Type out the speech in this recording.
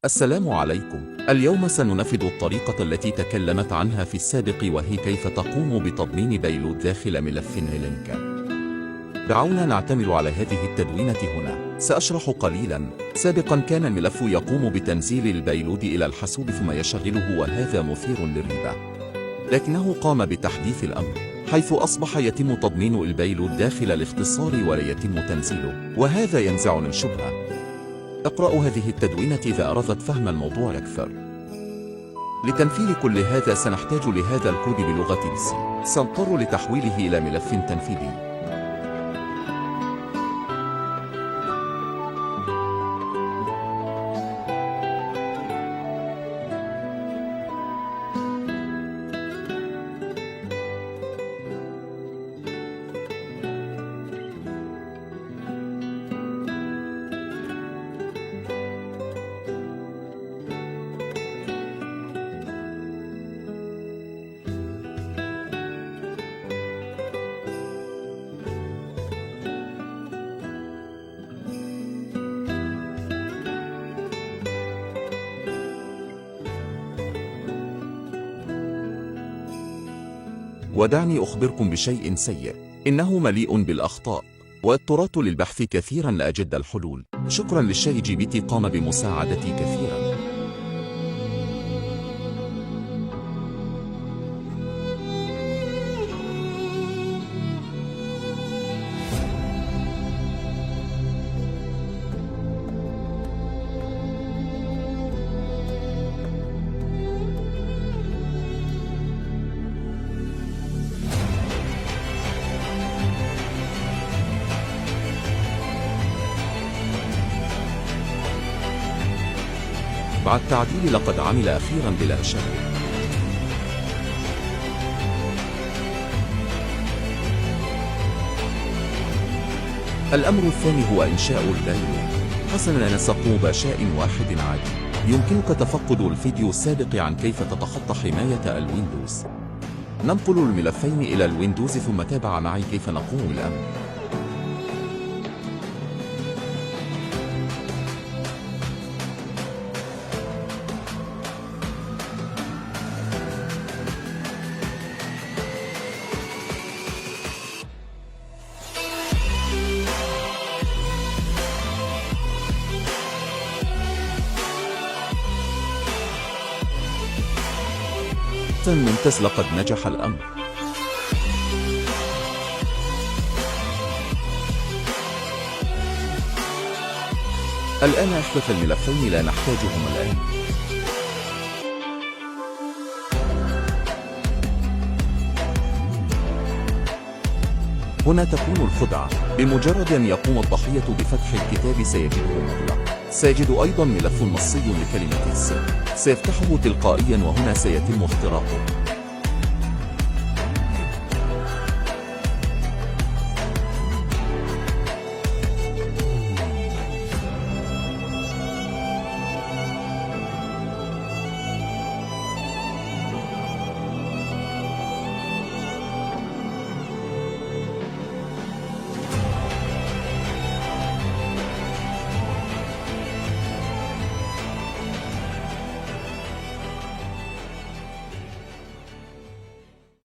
السلام عليكم. اليوم سننفذ الطريقة التي تكلمت عنها في السابق، وهي كيف تقوم بتضمين بيلود داخل ملف لينك. دعونا نعتمد على هذه التدوينة هنا. سأشرح قليلا. سابقا كان الملف يقوم بتنزيل البيلود إلى الحاسوب ثم يشغله، وهذا مثير للريبة. لكنه قام بتحديث الأمر، حيث أصبح يتم تضمين البيلود داخل الاختصار ولا يتم تنزيله، وهذا ينزعنا الشبهة. اقرأوا هذه التدوينة إذا أردت فهم الموضوع أكثر. لتنفيذ كل هذا سنحتاج لهذا الكود بلغة C. سنضطر لتحويله إلى ملف تنفيذي. ودعني أخبركم بشيء سيء، إنه مليء بالأخطاء، واضطررت للبحث كثيرا لأجد الحلول. شكرا للChatGPT، قام بمساعدتي كثيرا. بعد تعديل لقد عمل أخيرا بلا شك. الأمر الثاني هو إنشاء البيلود. حسنا، نسقوم بشيء واحد عادي. يمكنك تفقد الفيديو السابق عن كيف تتخطى حماية الويندوز. ننقل الملفين إلى الويندوز ثم تابع معي كيف نقوم بالأمر. ممتاز، لقد نجح الأمر. الآن احذف الملفين، لا نحتاجهما الآن. هنا تكون الخدعة. بمجرد أن يقوم الضحية بفتح الكتاب سيجده مغلق. سيجد أيضا ملف نصي لكلمة السر، سيفتحه تلقائيا وهنا سيتم اختراقه.